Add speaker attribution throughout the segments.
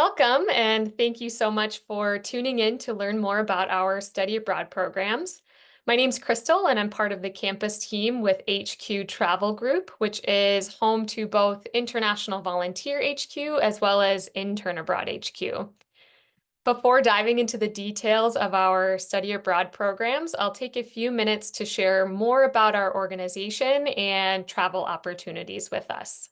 Speaker 1: Welcome, and thank you so much for tuning in to learn more about our study abroad programs. My name's Crystal, and I'm part of the campus team with HQ Travel Group, which is home to both International Volunteer HQ as well as Intern Abroad HQ. Before diving into the details of our study abroad programs, I'll take a few minutes to share more about our organization and travel opportunities with us.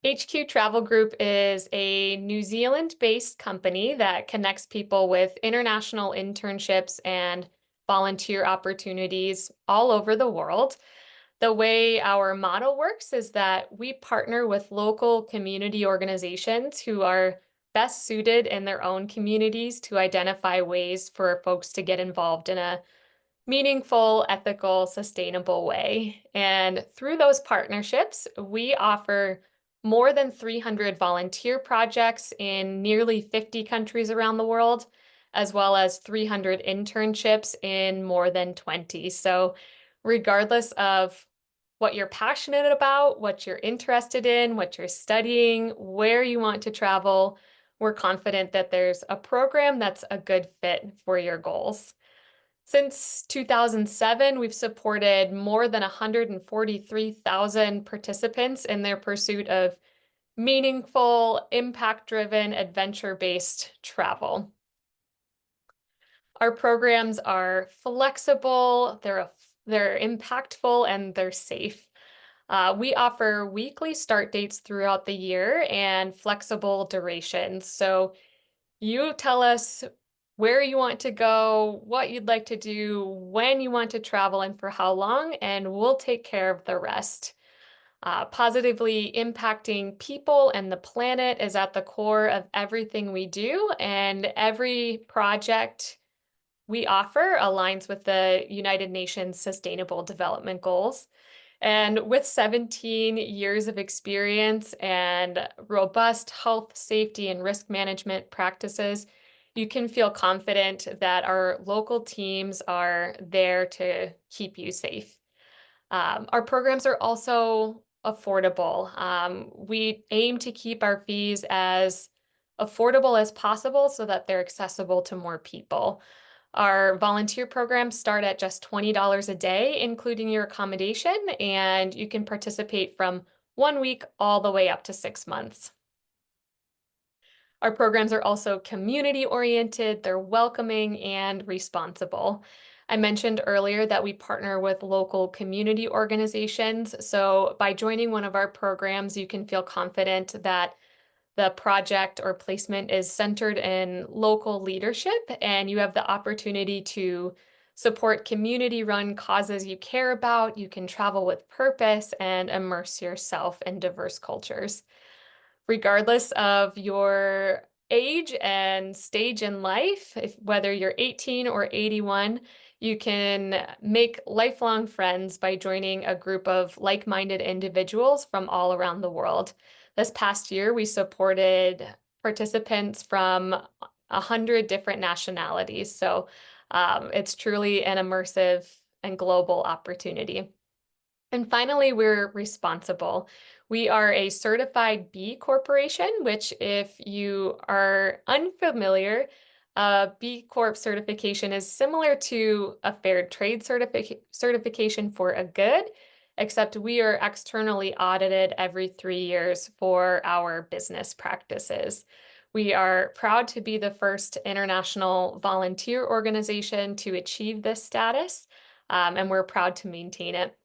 Speaker 1: HQ Travel Group is a New Zealand-based company that connects people with international internships and volunteer opportunities all over the world. The way our model works is that we partner with local community organizations who are best suited in their own communities to identify ways for folks to get involved in a meaningful, ethical, sustainable way. And through those partnerships, we offer more than 300 volunteer projects in nearly 50 countries around the world, as well as 300 internships in more than 20. So regardless of what you're passionate about, what you're interested in, what you're studying, where you want to travel, we're confident that there's a program that's a good fit for your goals. Since 2007, we've supported more than 143,000 participants in their pursuit of meaningful, impact-driven, adventure-based travel. Our programs are flexible, they're impactful, and they're safe. We offer weekly start dates throughout the year and flexible durations. So you tell us where you want to go, what you'd like to do, when you want to travel, and for how long, and we'll take care of the rest. Positively impacting people and the planet is at the core of everything we do, and every project we offer aligns with the United Nations Sustainable Development Goals. And with 17 years of experience and robust health, safety, and risk management practices, you can feel confident that our local teams are there to keep you safe. Our programs are also affordable. We aim to keep our fees as affordable as possible so that they're accessible to more people. Our volunteer programs start at just $20 a day, including your accommodation, and you can participate from 1 week all the way up to 6 months. Our programs are also community-oriented, they're welcoming and responsible. I mentioned earlier that we partner with local community organizations, so by joining one of our programs, you can feel confident that the project or placement is centered in local leadership, and you have the opportunity to support community-run causes you care about. You can travel with purpose and immerse yourself in diverse cultures. Regardless of your age and stage in life, whether you're 18 or 81, you can make lifelong friends by joining a group of like-minded individuals from all around the world. This past year, we supported participants from 100 different nationalities. So it's truly an immersive and global opportunity. And finally, we're responsible. We are a certified B Corporation, which if you are unfamiliar, B Corp certification is similar to a fair trade certification for a good, except we are externally audited every 3 years for our business practices. We are proud to be the first international volunteer organization to achieve this status, and we're proud to maintain it.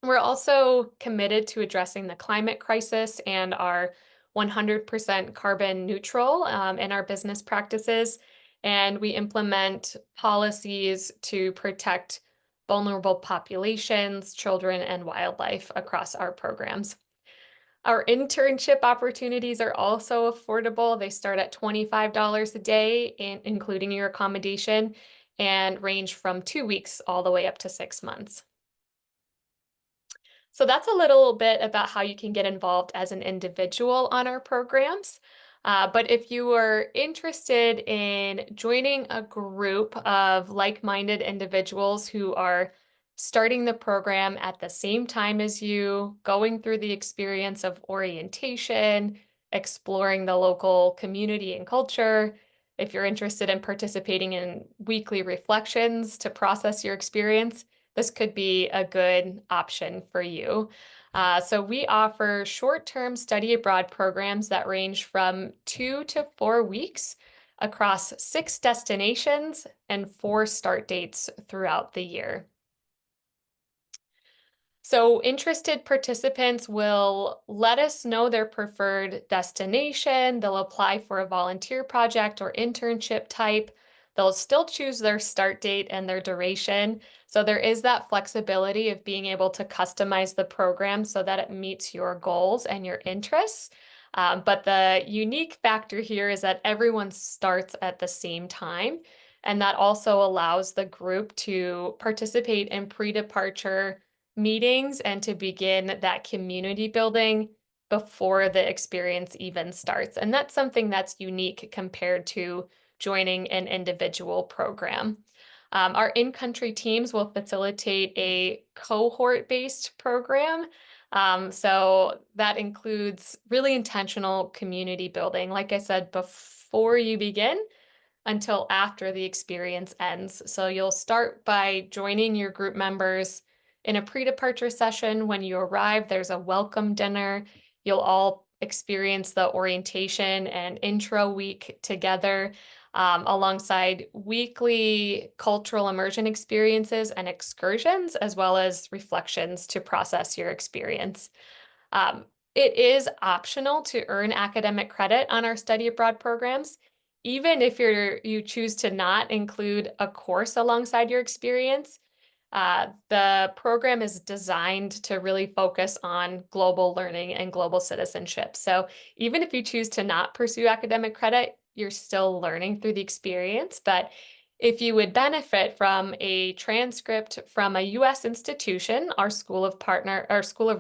Speaker 1: We're also committed to addressing the climate crisis and are 100% carbon neutral in our business practices, and we implement policies to protect vulnerable populations, children, and wildlife across our programs. Our internship opportunities are also affordable. They start at $25 a day, including your accommodation, and range from 2 weeks all the way up to 6 months. So that's a little bit about how you can get involved as an individual on our programs. But if you are interested in joining a group of like-minded individuals who are starting the program at the same time as you, going through the experience of orientation, exploring the local community and culture, if you're interested in participating in weekly reflections to process your experience, this could be a good option for you. So we offer short-term study abroad programs that range from 2 to 4 weeks across 6 destinations and 4 start dates throughout the year. So interested participants will let us know their preferred destination. They'll apply for a volunteer project or internship type. They'll still choose their start date and their duration. So there is that flexibility of being able to customize the program so that it meets your goals and your interests. But the unique factor here is that everyone starts at the same time. And that also allows the group to participate in pre-departure meetings and to begin that community building before the experience even starts. And that's something that's unique compared to joining an individual program. Our in-country teams will facilitate a cohort-based program. So that includes really intentional community building. Like I said, before you begin, until after the experience ends. So you'll start by joining your group members in a pre-departure session. When you arrive, there's a welcome dinner. You'll all experience the orientation and intro week together, alongside weekly cultural immersion experiences and excursions, as well as reflections to process your experience. Um, it is optional to earn academic credit on our study abroad programs, even if you choose to not include a course alongside your experience. The program is designed to really focus on global learning and global citizenship. So even if you choose to not pursue academic credit, you're still learning through the experience. But if you would benefit from a transcript from a U.S. institution, our school of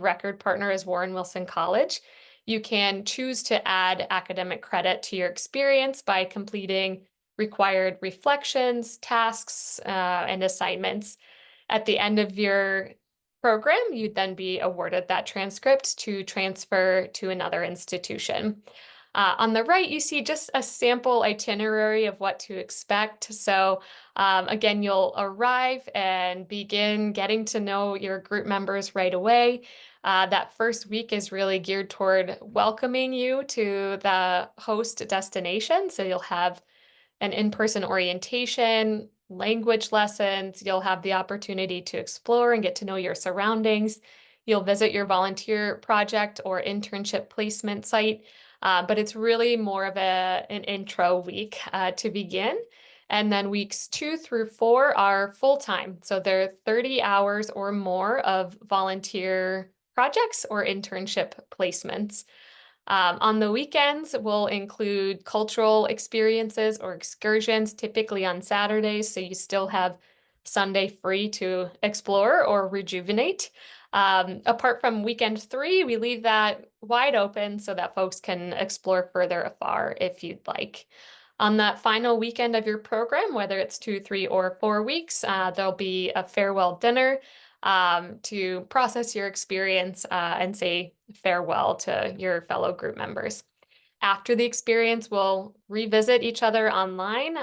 Speaker 1: record partner is Warren Wilson College. You can choose to add academic credit to your experience by completing required reflections, tasks, and assignments. At the end of your program, you'd then be awarded that transcript to transfer to another institution. On the right, you see just a sample itinerary of what to expect. So again, you'll arrive and begin getting to know your group members right away. That first week is really geared toward welcoming you to the host destination. So you'll have an in-person orientation, language lessons. You'll have the opportunity to explore and get to know your surroundings. You'll visit your volunteer project or internship placement site, but it's really more of an intro week to begin. And then weeks 2 through 4 are full-time. So they're 30 hours or more of volunteer projects or internship placements. On the weekends, we'll include cultural experiences or excursions, typically on Saturdays, so you still have Sunday free to explore or rejuvenate. Apart from weekend 3, we leave that wide open so that folks can explore further afar if you'd like. On that final weekend of your program, whether it's 2, 3, or 4 weeks, there'll be a farewell dinner to process your experience and say farewell to your fellow group members. After the experience, we'll revisit each other online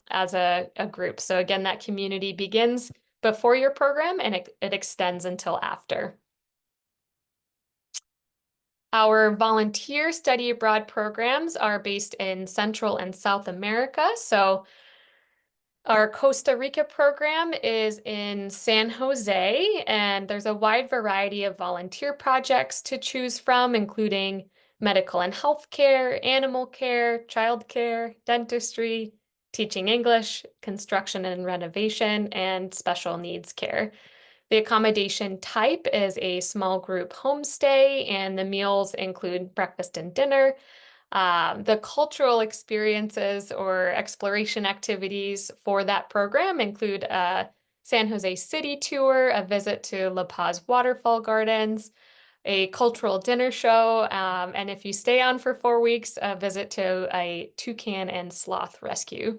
Speaker 1: as a group. So again, that community begins before your program and it extends until after. Our volunteer study abroad programs are based in Central and South America. So our Costa Rica program is in San Jose, and there's a wide variety of volunteer projects to choose from, including medical and healthcare, animal care, childcare, dentistry, teaching English, construction and renovation, and special needs care. The accommodation type is a small group homestay, and the meals include breakfast and dinner. The cultural experiences or exploration activities for that program include a San Jose City tour, a visit to La Paz Waterfall Gardens, a cultural dinner show, and if you stay on for 4 weeks, a visit to a toucan and sloth rescue.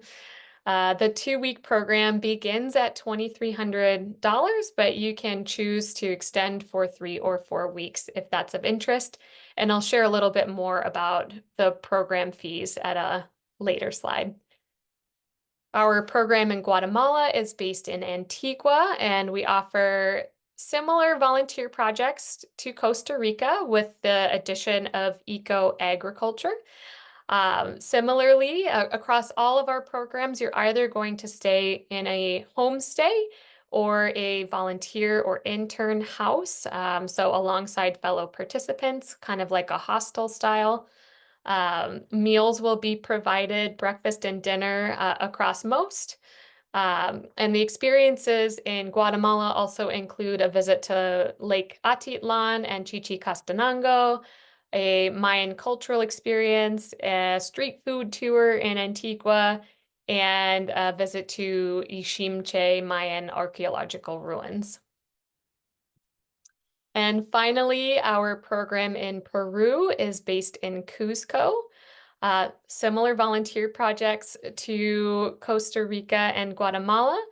Speaker 1: The 2-week program begins at $2,300, but you can choose to extend for 3 or 4 weeks if that's of interest. And I'll share a little bit more about the program fees at a later slide. Our program in Guatemala is based in Antigua, and we offer similar volunteer projects to Costa Rica with the addition of eco-agriculture. Similarly, across all of our programs, you're either going to stay in a homestay or a volunteer or intern house, so alongside fellow participants, kind of like a hostel style. Meals will be provided, breakfast and dinner across most. And the experiences in Guatemala also include a visit to Lake Atitlan and Chichicastenango, a Mayan cultural experience, a street food tour in Antigua, and a visit to Iximche Mayan archaeological ruins. And finally, our program in Peru is based in Cusco. Similar volunteer projects to Costa Rica and Guatemala,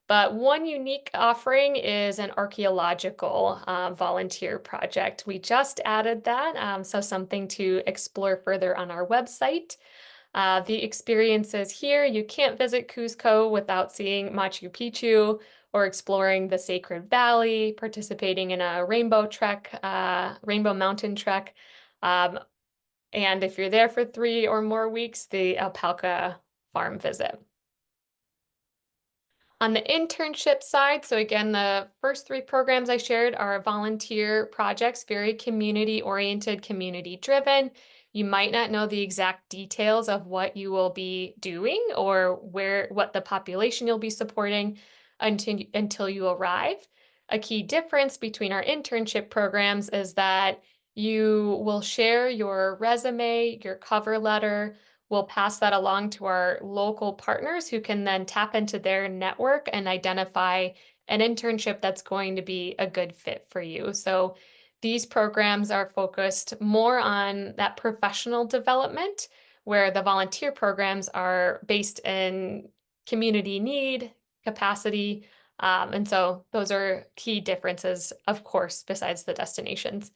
Speaker 1: but one unique offering is an archaeological volunteer project. We just added that, so something to explore further on our website. The experiences here, you can't visit Cusco without seeing Machu Picchu or exploring the Sacred Valley, participating in a rainbow mountain trek. Um, and if you're there for 3 or more weeks, the alpaca farm visit. On the internship side, so again, the first 3 programs I shared are volunteer projects, very community-oriented, community-driven. You might not know the exact details of what you will be doing or what the population you'll be supporting until you arrive. A key difference between our internship programs is that you will share your resume, your cover letter. We'll pass that along to our local partners who can then tap into their network and identify an internship that's going to be a good fit for you. So these programs are focused more on that professional development, where the volunteer programs are based in community need, capacity. And so those are key differences, of course, besides the destinations.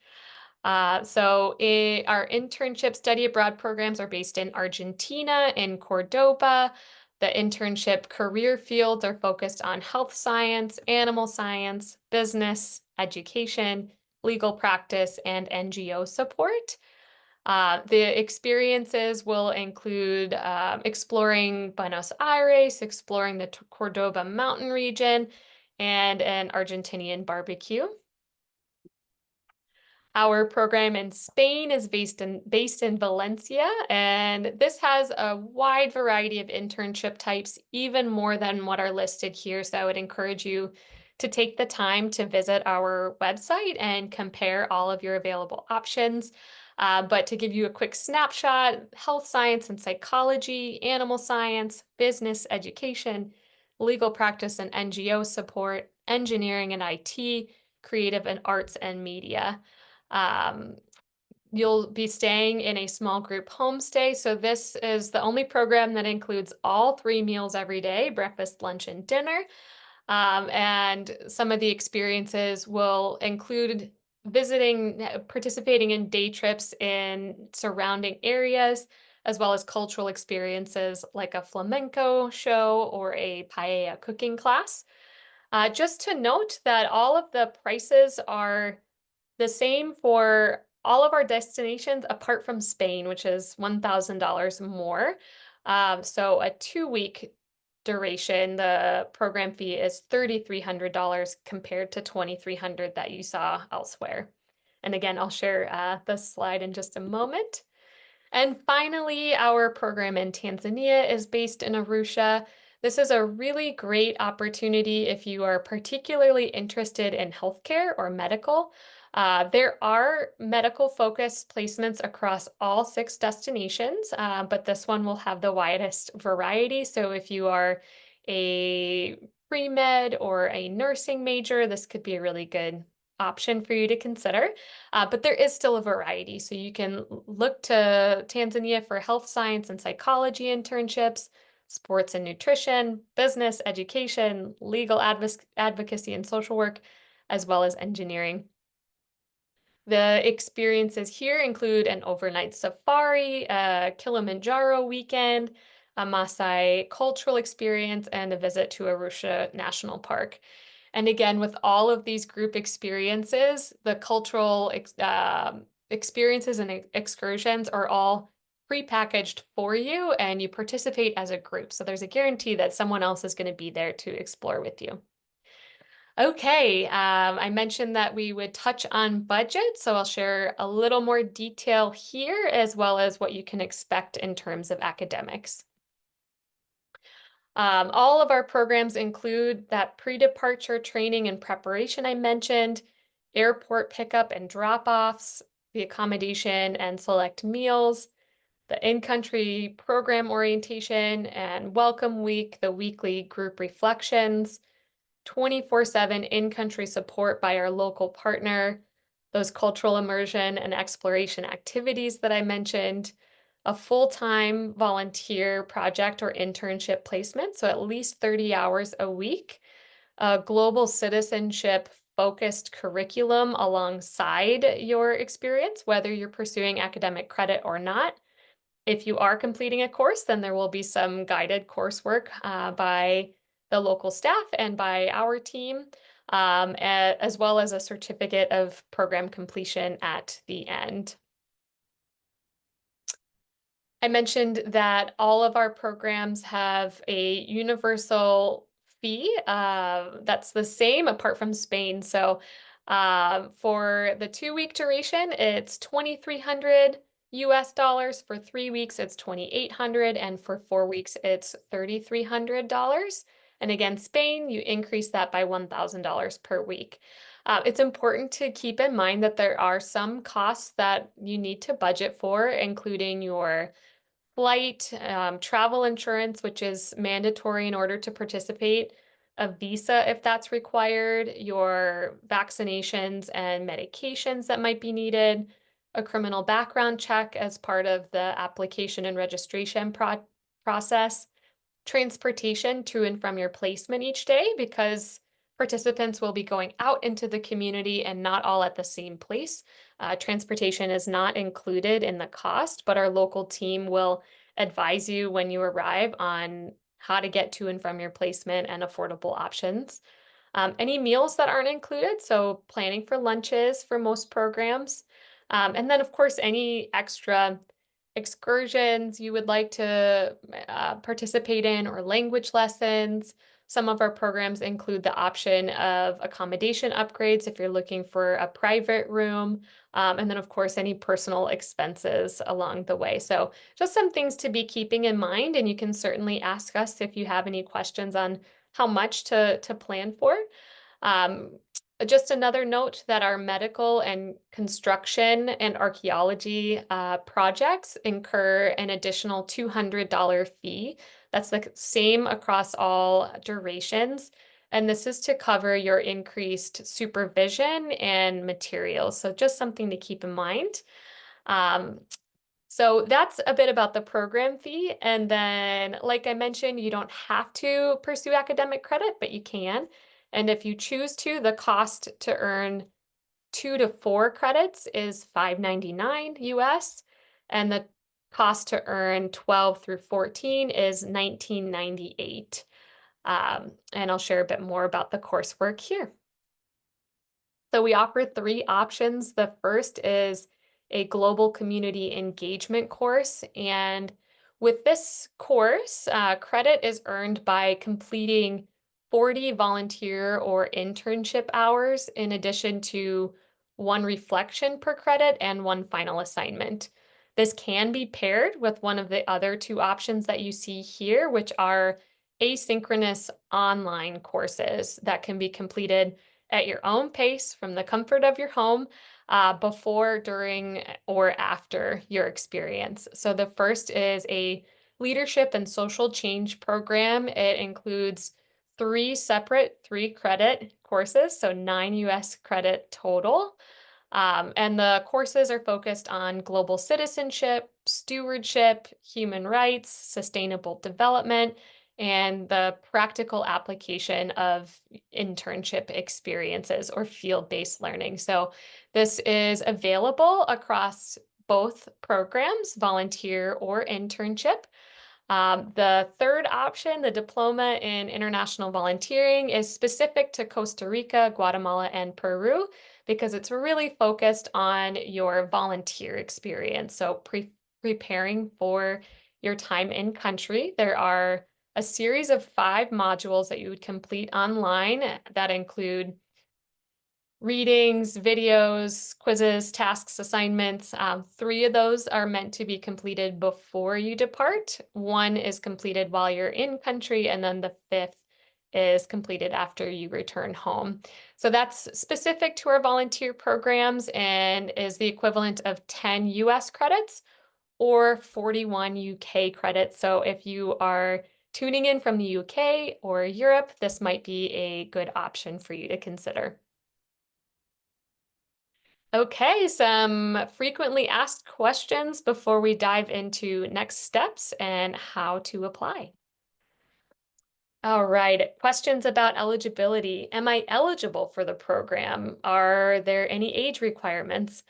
Speaker 1: Our internship study abroad programs are based in Argentina, in Cordoba. The internship career fields are focused on health science, animal science, business, education, legal practice, and NGO support. The experiences will include exploring Buenos Aires, exploring the Cordoba mountain region, and an Argentinian barbecue. Our program in Spain is based in Valencia, and this has a wide variety of internship types, even more than what are listed here. So I would encourage you to take the time to visit our website and compare all of your available options. But to give you a quick snapshot, health science and psychology, animal science, business, education, legal practice and NGO support, engineering and IT, creative and arts and media. Um, you'll be staying in a small group homestay. So this is the only program that includes all 3 meals every day, breakfast, lunch, and dinner. And some of the experiences will include participating in day trips in surrounding areas, as well as cultural experiences like a flamenco show or a paella cooking class. Just to note that all of the prices are the same for all of our destinations apart from Spain, which is $1,000 more. So a 2-week duration, the program fee is $3,300 compared to $2,300 that you saw elsewhere. And again, I'll share the slide in just a moment. And finally, our program in Tanzania is based in Arusha. This is a really great opportunity if you are particularly interested in healthcare or medical. There are medical-focused placements across all 6 destinations, but this one will have the widest variety. So if you are a pre-med or a nursing major, this could be a really good option for you to consider. But there is still a variety. So you can look to Tanzania for health science and psychology internships, sports and nutrition, business, education, legal advocacy and social work, as well as engineering. The experiences here include an overnight safari, a Kilimanjaro weekend, a Maasai cultural experience, and a visit to Arusha National Park. And again, with all of these group experiences, the cultural experiences and excursions are all prepackaged for you, and you participate as a group. So there's a guarantee that someone else is going to be there to explore with you. Okay, I mentioned that we would touch on budget, so I'll share a little more detail here as well as what you can expect in terms of academics. All of our programs include that pre-departure training and preparation I mentioned, airport pickup and drop-offs, the accommodation and select meals, the in-country program orientation and welcome week, the weekly group reflections, 24/7 in-country support by our local partner, those cultural immersion and exploration activities that I mentioned, a full-time volunteer project or internship placement, so at least 30 hours a week, a global citizenship focused curriculum alongside your experience, whether you're pursuing academic credit or not. If you are completing a course, then there will be some guided coursework by the local staff and by our team, as well as a certificate of program completion at the end. I mentioned that all of our programs have a universal fee that's the same apart from Spain. So for the 2 week duration, it's 2,300 US dollars. For 3 weeks, it's 2,800, and for 4 weeks, it's $3,300. And again, Spain, you increase that by $1,000 per week. It's important to keep in mind that there are some costs that you need to budget for, including your flight, travel insurance, which is mandatory in order to participate, a visa if that's required, your vaccinations and medications that might be needed, a criminal background check as part of the application and registration process, transportation to and from your placement each day because participants will be going out into the community and not all at the same place. Transportation is not included in the cost, but our local team will advise you when you arrive on how to get to and from your placement and affordable options. Any meals that aren't included, so planning for lunches for most programs. And then, of course, any extra excursions you would like to participate in or language lessons. Some of our programs include the option of accommodation upgrades if you're looking for a private room, and then, of course, any personal expenses along the way. So just some things to be keeping in mind, and you can certainly ask us if you have any questions on how much to plan for. Um, just another note that our medical and construction and archaeology projects incur an additional $200 fee. That's the same across all durations. And this is to cover your increased supervision and materials. So just something to keep in mind. Um, so that's a bit about the program fee. And then, like I mentioned, you don't have to pursue academic credit, but you can. And if you choose to, the cost to earn 2 to 4 credits is $5.99 US, and the cost to earn 12 through 14 is $19.98. And I'll share a bit more about the coursework here. So we offer 3 options. The first is a global community engagement course. And with this course, credit is earned by completing 40 volunteer or internship hours in addition to 1 reflection per credit and 1 final assignment. This can be paired with one of the other 2 options that you see here, which are asynchronous online courses that can be completed at your own pace from the comfort of your home before, during, or after your experience. So the first is a leadership and social change program. It includes 3 separate 3 credit courses, so 9 US credit total. And the courses are focused on global citizenship, stewardship, human rights, sustainable development, and the practical application of internship experiences or field-based learning. So this is available across both programs, volunteer or internship. The third option, the diploma in international volunteering, is specific to Costa Rica, Guatemala, and Peru because it's really focused on your volunteer experience. So preparing for your time in country, there are a series of 5 modules that you would complete online that include readings, videos, quizzes, tasks, assignments. 3 of those are meant to be completed before you depart. 1 is completed while you're in country, and then the 5th is completed after you return home. So that's specific to our volunteer programs and is the equivalent of 10 US credits or 41 UK credits. So if you are tuning in from the UK or Europe, this might be a good option for you to consider. Okay, some frequently asked questions before we dive into next steps and how to apply. All right, questions about eligibility. Am I eligible for the program? Are there any age requirements?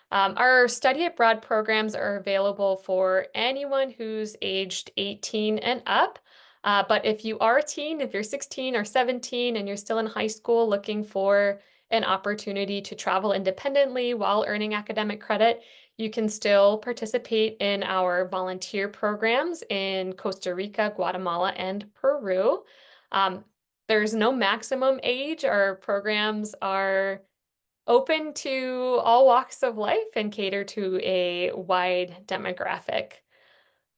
Speaker 1: Our study abroad programs are available for anyone who's aged 18 and up. But if you are a teen, if you're 16 or 17 and you're still in high school looking for an opportunity to travel independently while earning academic credit, you can still participate in our volunteer programs in Costa Rica, Guatemala, and Peru. Um, there's no maximum age. Our programs are open to all walks of life and cater to a wide demographic.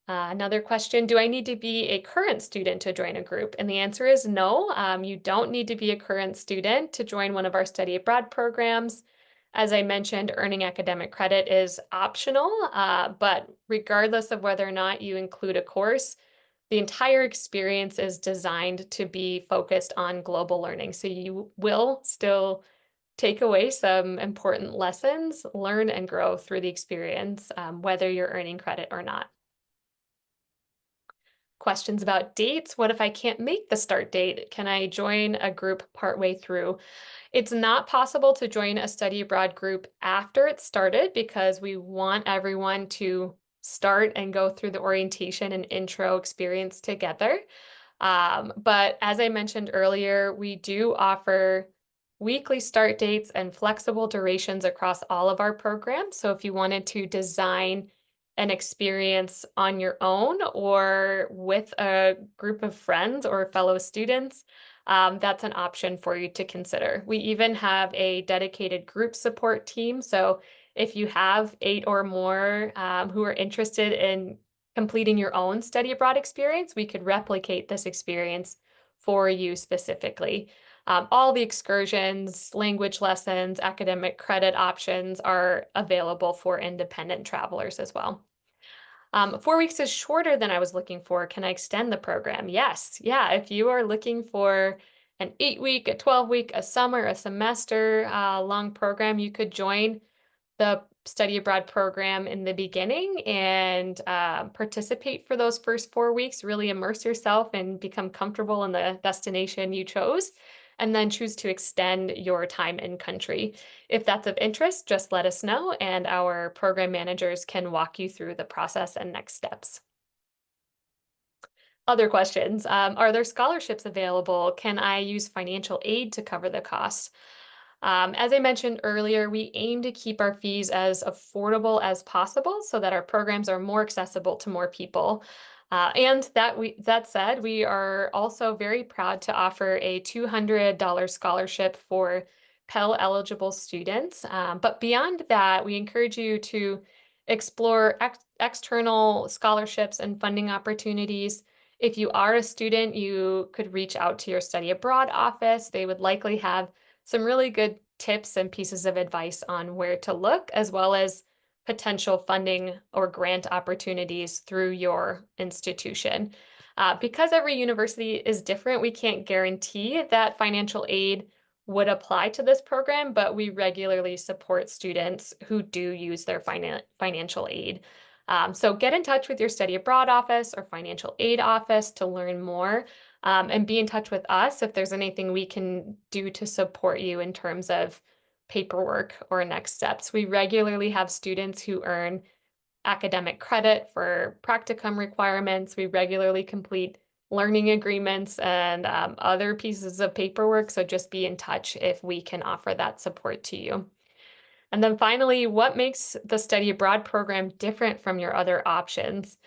Speaker 1: Another question, do I need to be a current student to join a group? And the answer is no. You don't need to be a current student to join one of our study abroad programs. As I mentioned, earning academic credit is optional, but regardless of whether or not you include a course, the entire experience is designed to be focused on global learning. So you will still take away some important lessons, learn and grow through the experience, whether you're earning credit or not. Questions about dates. What if I can't make the start date? Can I join a group partway through? It's not possible to join a study abroad group after it started because we want everyone to start and go through the orientation and intro experience together. But as I mentioned earlier, we do offer weekly start dates and flexible durations across all of our programs. So if you wanted to design an experience on your own or with a group of friends or fellow students, that's an option for you to consider. We even have a dedicated group support team. So if you have 8 or more who are interested in completing your own study abroad experience, we could replicate this experience for you specifically. All the excursions, language lessons, academic credit options are available for independent travelers as well. 4 weeks is shorter than I was looking for. Can I extend the program? Yes. Yeah. If you are looking for an 8-week, a 12-week, a summer, a semester long program, you could join the study abroad program in the beginning and participate for those first 4 weeks, really immerse yourself and become comfortable in the destination you chose, and then choose to extend your time in country. If that's of interest, just let us know, and our program managers can walk you through the process and next steps. Other questions. Are there scholarships available? Can I use financial aid to cover the costs? As I mentioned earlier, we aim to keep our fees as affordable as possible so that our programs are more accessible to more people. And that said, we are also very proud to offer a $200 scholarship for Pell eligible students. But beyond that, we encourage you to explore external scholarships and funding opportunities. If you are a student, you could reach out to your study abroad office. They would likely have some really good tips and pieces of advice on where to look, as well as potential funding or grant opportunities through your institution. Because every university is different, we can't guarantee that financial aid would apply to this program, but we regularly support students who do use their financial aid. So get in touch with your study abroad office or financial aid office to learn more, and be in touch with us if there's anything we can do to support you in terms of paperwork or next steps. We regularly have students who earn academic credit for practicum requirements. We regularly complete learning agreements and other pieces of paperwork. So just be in touch if we can offer that support to you. And then finally, what makes the study abroad program different from your other options?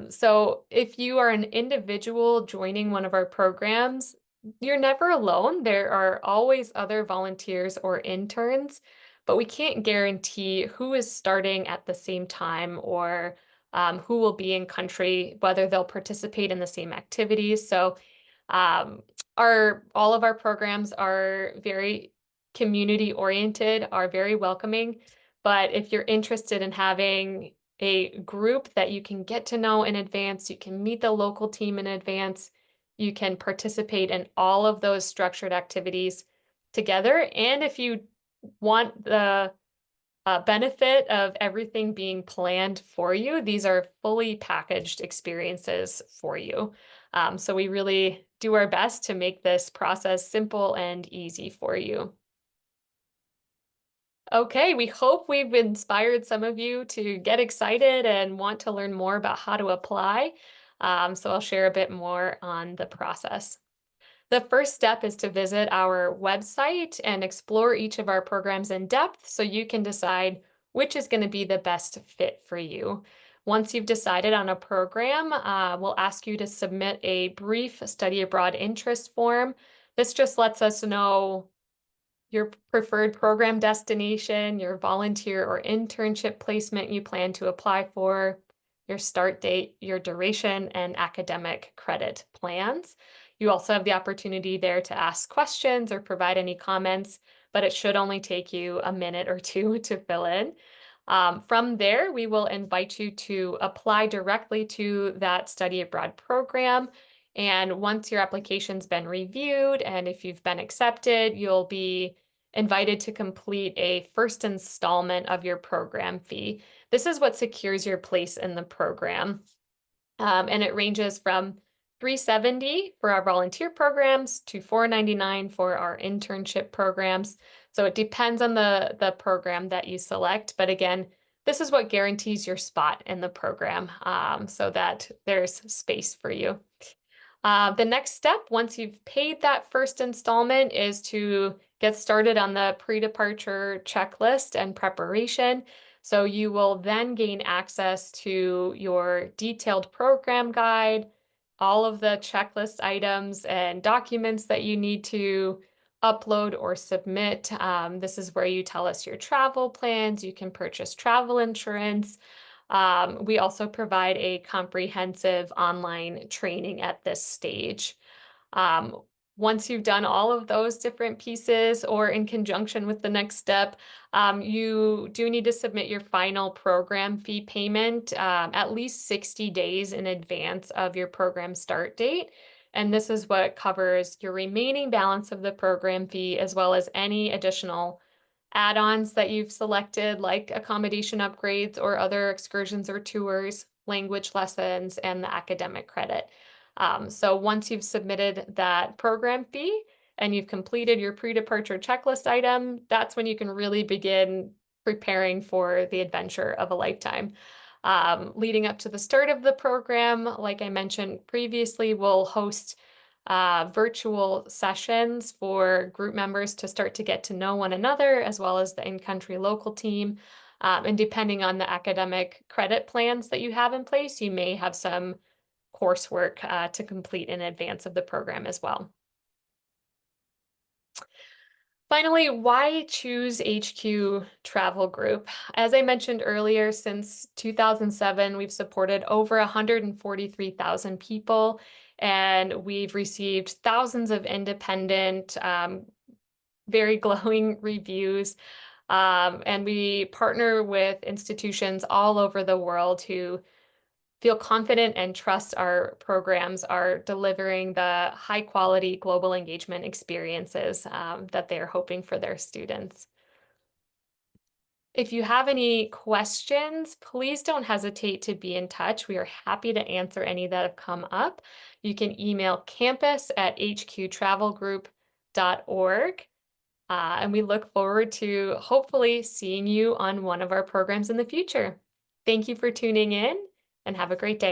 Speaker 1: So if you are an individual joining one of our programs, you're never alone. There are always other volunteers or interns, but we can't guarantee who is starting at the same time or who will be in country, whether they'll participate in the same activities. So um, all of our programs are very community oriented, are very welcoming. But if you're interested in having a group that you can get to know in advance, you can meet the local team in advance, you can participate in all of those structured activities together. And if you want the benefit of everything being planned for you, these are fully packaged experiences for you. So we really do our best to make this process simple and easy for you. Okay, we hope we've inspired some of you to get excited and want to learn more about how to apply. So I'll share a bit more on the process. The first step is to visit our website and explore each of our programs in depth so you can decide which is going to be the best fit for you. Once you've decided on a program, we'll ask you to submit a brief study abroad interest form. This just lets us know your preferred program destination, your volunteer or internship placement you plan to apply for, your start date, your duration, and academic credit plans. You also have the opportunity there to ask questions or provide any comments, but it should only take you a minute or two to fill in. From there, we will invite you to apply directly to that study abroad program. And once your application's been reviewed and if you've been accepted, you'll be invited to complete a first installment of your program fee. This is what secures your place in the program. And it ranges from $370 for our volunteer programs to $499 for our internship programs. So it depends on the program that you select. But again, this is what guarantees your spot in the program, so that there's space for you. The next step, once you've paid that first installment, is to get started on the pre-departure checklist and preparation. So you will then gain access to your detailed program guide, all of the checklist items and documents that you need to upload or submit. This is where you tell us your travel plans. You can purchase travel insurance. We also provide a comprehensive online training at this stage. Um, Once you've done all of those different pieces or in conjunction with the next step, you do need to submit your final program fee payment at least 60 days in advance of your program start date. And this is what covers your remaining balance of the program fee, as well as any additional add-ons that you've selected, like accommodation upgrades or other excursions or tours, language lessons, and the academic credit. So once you've submitted that program fee and you've completed your pre-departure checklist item, that's when you can really begin preparing for the adventure of a lifetime. Leading up to the start of the program, like I mentioned previously, we'll host virtual sessions for group members to start to get to know one another, as well as the in-country local team. And depending on the academic credit plans that you have in place, you may have some coursework to complete in advance of the program as well. Finally, why choose HQ Travel Group? As I mentioned earlier, since 2007, we've supported over 143,000 people, and we've received thousands of independent, very glowing reviews. And we partner with institutions all over the world who feel confident and trust our programs are delivering the high quality global engagement experiences that they're hoping for their students. If you have any questions, please don't hesitate to be in touch. We are happy to answer any that have come up. You can email campus@hqtravelgroup.org. And we look forward to hopefully seeing you on one of our programs in the future. Thank you for tuning in and have a great day.